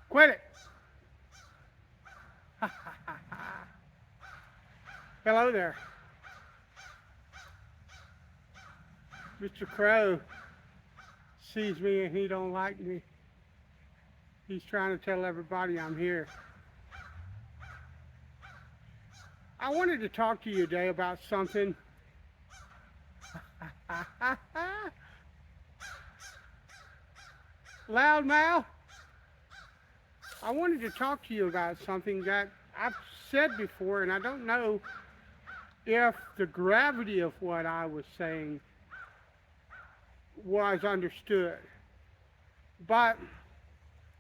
Quit it. Hello there. Mr. Crow sees me and he don't like me. He's trying to tell everybody I'm here. I wanted to talk to you today about something. Loudmouth, I wanted to talk to you about something that I've said before, and I don't know if the gravity of what I was saying was understood. But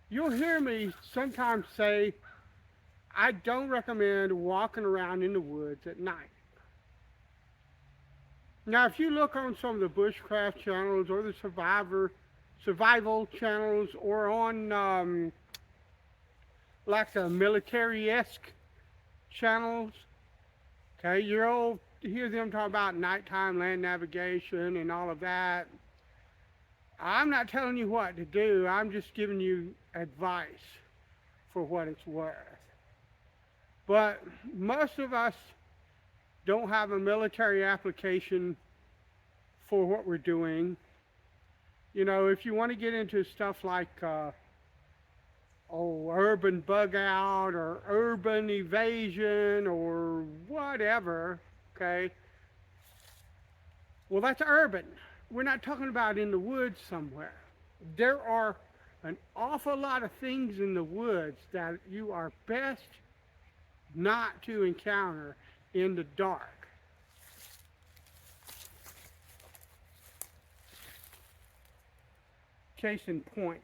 you'll hear me sometimes say, I don't recommend walking around in the woods at night. Now, if you look on some of the bushcraft channels or the survival channels or on like the military-esque channels, okay, you'll hear them talk about nighttime land navigation and all of that. I'm not telling you what to do. I'm just giving you advice for what it's worth. But most of us don't have a military application for what we're doing. You know, if you want to get into stuff like urban bug out or urban evasion or whatever, okay, well, that's urban. We're not talking about in the woods somewhere. There are an awful lot of things in the woods that you are best not to encounter in the dark. Case in point,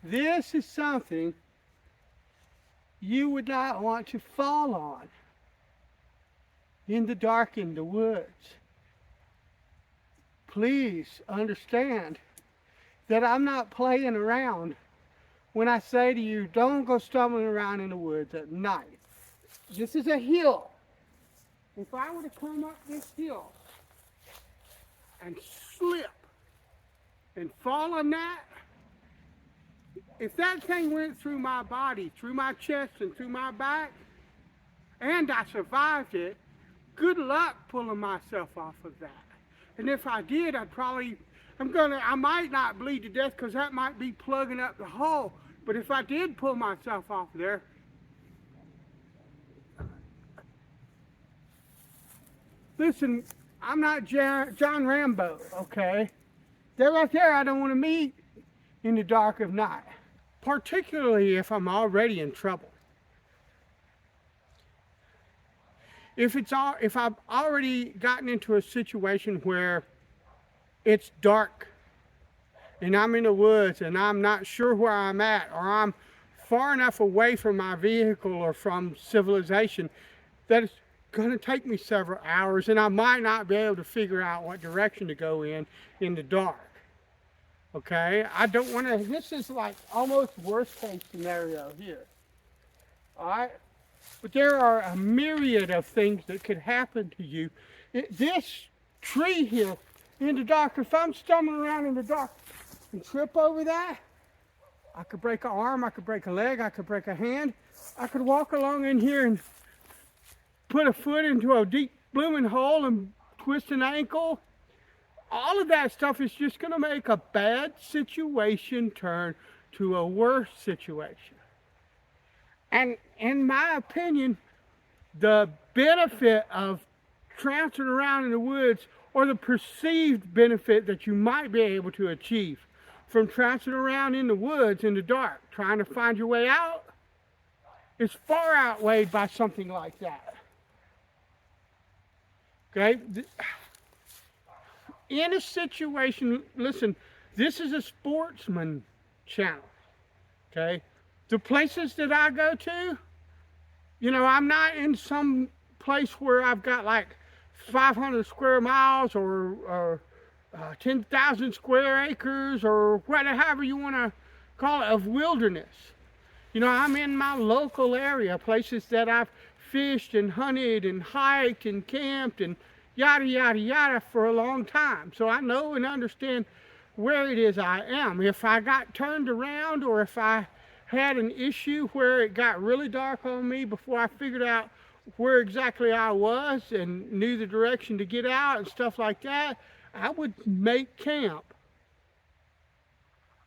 this is something you would not want to fall on in the dark in the woods. Please understand that I'm not playing around when I say to you, don't go stumbling around in the woods at night. This is a hill. If I were to come up this hill and slip and fall on that, if that thing went through my body, through my chest and through my back, and I survived it, good luck pulling myself off of that. And if I did, I might not bleed to death because that might be plugging up the hole. But if I did pull myself off there, listen, I'm not John Rambo, okay? They're right there I don't want to meet in the dark of night, particularly if I'm already in trouble. If I've already gotten into a situation where it's dark and I'm in the woods and I'm not sure where I'm at, or I'm far enough away from my vehicle or from civilization that it's going to take me several hours and I might not be able to figure out what direction to go in the dark. Okay, I don't want to, this is like almost worst case scenario here. All right, but there are a myriad of things that could happen to you. This tree here in the dark, if I'm stumbling around in the dark and trip over that, I could break an arm, I could break a leg, I could break a hand. I could walk along in here and put a foot into a deep blooming hole and twist an ankle. All of that stuff is just going to make a bad situation turn to a worse situation. And in my opinion, the benefit of trouncing around in the woods, or the perceived benefit that you might be able to achieve from trouncing around in the woods in the dark, trying to find your way out, is far outweighed by something like that. Okay? In a situation, listen, this is a sportsman channel, okay? The places that I go to, you know, I'm not in some place where I've got like 500 square miles or 10,000 square acres or whatever you want to call it of wilderness. You know, I'm in my local area, places that I've fished and hunted and hiked and camped and yada, yada, yada for a long time. So I know and understand where it is I am. If I got turned around or if I had an issue where it got really dark on me before I figured out where exactly I was and knew the direction to get out and stuff like that, I would make camp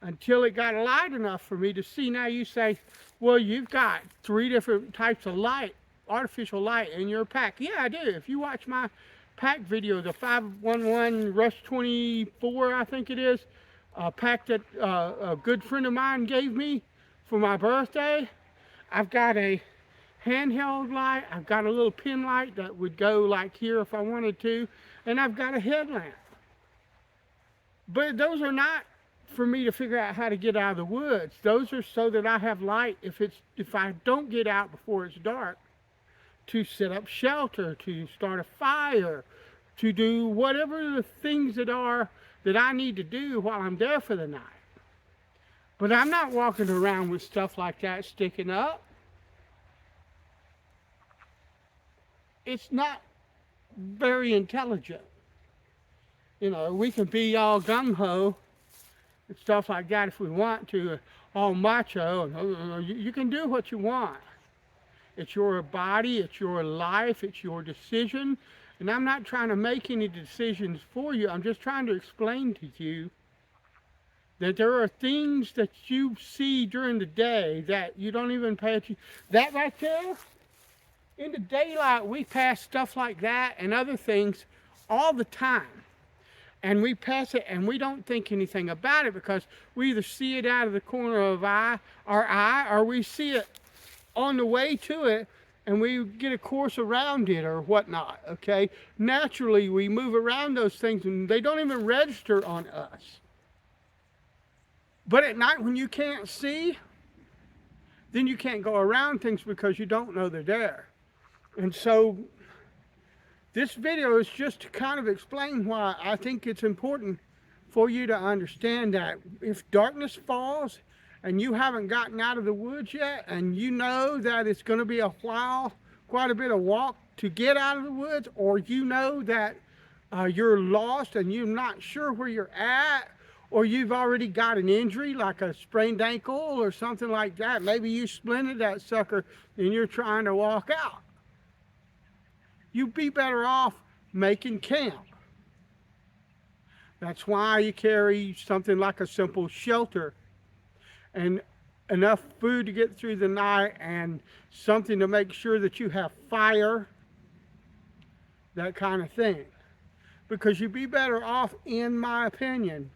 until it got light enough for me to see. Now you say, well, you've got 3 different types of light, artificial light in your pack. Yeah, I do. If you watch my pack video, the 511 Rush 24, I think it is, a pack that a good friend of mine gave me for my birthday. I've got a handheld light, I've got a little pin light that would go like here if I wanted to, and I've got a headlamp. But those are not for me to figure out how to get out of the woods. Those are so that I have light if I don't get out before it's dark, to set up shelter, to start a fire, to do whatever the things that I need to do while I'm there for the night. But I'm not walking around with stuff like that sticking up. It's not very intelligent. You know, we can be all gung-ho and stuff like that if we want to, all macho. And, you can do what you want. It's your body, it's your life, it's your decision. And I'm not trying to make any decisions for you. I'm just trying to explain to you that there are things that you see during the day that you don't even pay attention. That right there, in the daylight, we pass stuff like that and other things all the time. And we pass it and we don't think anything about it because we either see it out of the corner of our eye, or we see it on the way to it and we get a course around it or whatnot, okay? Naturally, we move around those things and they don't even register on us. But at night when you can't see, then you can't go around things because you don't know they're there. And so this video is just to kind of explain why I think it's important for you to understand that if darkness falls and you haven't gotten out of the woods yet, and you know that it's going to be a while, quite a bit of walk to get out of the woods, or you know that you're lost and you're not sure where you're at, or you've already got an injury like a sprained ankle or something like that, maybe you splinted that sucker and you're trying to walk out, you'd be better off making camp. That's why you carry something like a simple shelter and enough food to get through the night and something to make sure that you have fire, that kind of thing. Because you'd be better off, in my opinion,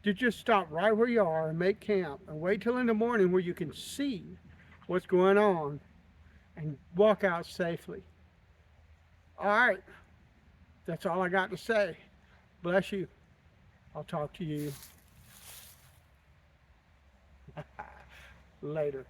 to just stop right where you are and make camp and wait till in the morning where you can see what's going on and walk out safely. All right, that's all I got to say. Bless you. I'll talk to you later.